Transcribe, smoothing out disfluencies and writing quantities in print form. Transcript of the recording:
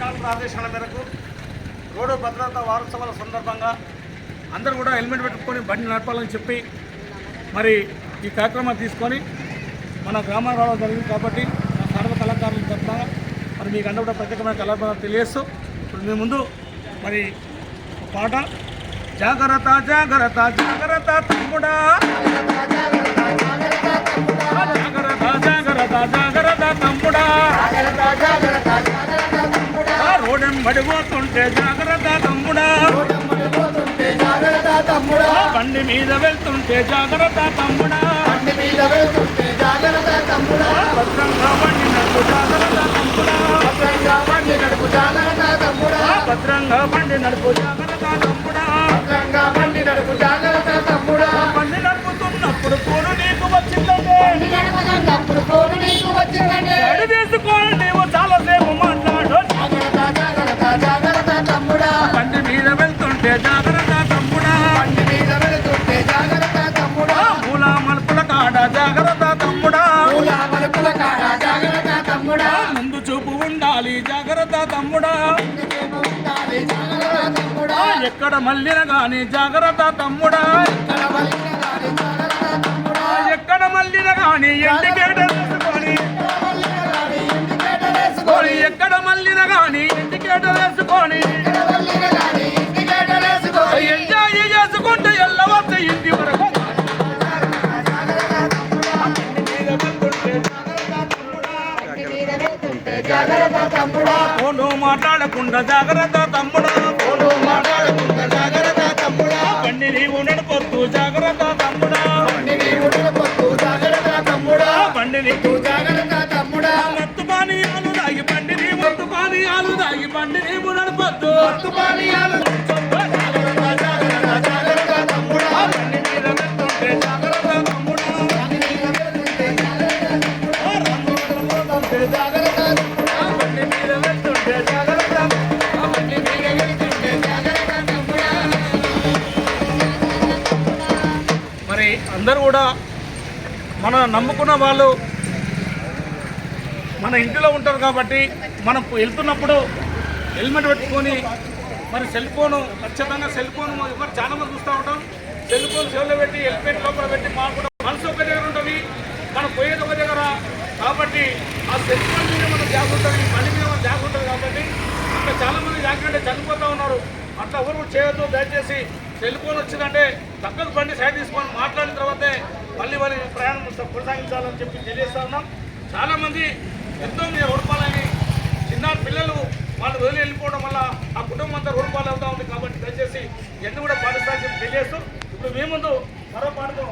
Collector ఆదేశాల మేరకు road భద్రతా వారోత్సవాల సందర్భంగా అందరూ కూడా హెల్మెట్ పెట్టుకొని బండి నడపాలని చెప్పి మరి ఈ కార్యక్రమాన్ని తీసుకొని మన గ్రామాలు రావడం జరిగింది. కాబట్టి సర్వ కళాకారుల తరఫున మరి మీకు అందరూ కూడా ప్రత్యేకమైన కళాకారులు తెలియజేస్తూ ఇప్పుడు మీ ముందు మరి పాట జాగ్రత్త జాగ్రత్త జాగ్రత్త తమ్ముడా, జాగ్రత్త జాగ్రత్త జాగ్రత్త తమ్ముడా, రోడెంబడి పోతుంటే జాగ్రత్త తమ్ముడా, బండి మీద వెళ్తుంటే జాగ్రత్త తమ్ముడా, భద్రంగా బండి నడుపు జాగ్రత్త తమ్ముడా, భద్రంగా బండి నడుపు జాగ్రత్త తమ్ముడా, బండి నడుపుతున్నప్పుడు పూలు నీకు వచ్చిందంటే అడి తీసుకోండి నీవు చాలాసేపు మాట్లాడు, బండి మీద వెళ్తుంటే జాగ్రత్త తమ్ముడా, మూల మలుపుల కాడ జాగ్రత్త తమ్ముడా, ముందు చూపు ఉండాలి జాగ్రత్త తమ్ముడా, ఎక్కడ మళ్ళిన గాని జాగ్రత్త తమ్ముడా, ఎక్కడ మళ్ళిన గాని ఇండికేటర్ వేసుకొని, ఎక్కడ మళ్ళిన గాని ఇండికేటర్ వేసుకొని ఎంజాయ్ చేసుకుంటే ఎల్లవద్ద ఇంటి వరకు ఫోను మాట్లాడకుండా జాగ్రత్త తమ్ముడా, బండి నీవు నడపొద్దు జాగ్రత్త తమ్ముడా, బండి నీకు మత్తు పానీయాలు దాగి బండి నీ మత్తు పానీయాలు దాగి బండి నీవు నడపొద్దు, బండి మీద వెళ్తుంటే జాగ్రత్త తమ్ముడా, బండి మీద వెళ్తుంటే జాగ్రత్త, మరి అందరూ కూడా మన నమ్ముకున్న వాళ్ళు మన ఇంటిలో ఉంటారు కాబట్టి మనం వెళ్తున్నప్పుడు హెల్మెట్ పెట్టుకొని మరి సెల్ ఫోను ఖచ్చితంగా సెల్ ఫోన్ ఎవరు చాలామంది చూస్తూ ఉంటాం, సెల్ ఫోన్ చెవులో పెట్టి హెల్మెట్ లోపల పెట్టి మాకు మనసు ఒక దగ్గర ఉంటుంది, మనం పోయేది ఒక దగ్గర. కాబట్టి ఆ సెల్ ఫోన్ మీద మనం జాగ్రత్త ఉంటుంది, బండి మీద మనం జాగ్రత్త ఉంటుంది. కాబట్టి అక్కడ చాలామంది యాక్సిడెంట్ చనిపోతూ ఉన్నారు. అట్లా ఎవరు చేయొద్దు. దయచేసి సెల్ ఫోన్ వచ్చిందంటే పక్కకు బండి సైడ్ తీసుకొని మాట్లాడిన తర్వాతే మళ్ళీ ప్రయాణం కొనసాగించాలని చెప్పి తెలియజేస్తా ఉన్నాం. చాలామంది ఎంతో మీద రోడ్పాలని చిన్న పిల్లలు వాళ్ళు వదిలి వెళ్ళిపోవడం వల్ల ఆ కుటుంబం అంతా రోడ్పాలు అవుతూ ఉంది. కాబట్టి దయచేసి ఎన్ని కూడా పాటిస్తారని చెప్పి తెలియజేస్తూ ఇప్పుడు మీ ముందు మరో పాటతో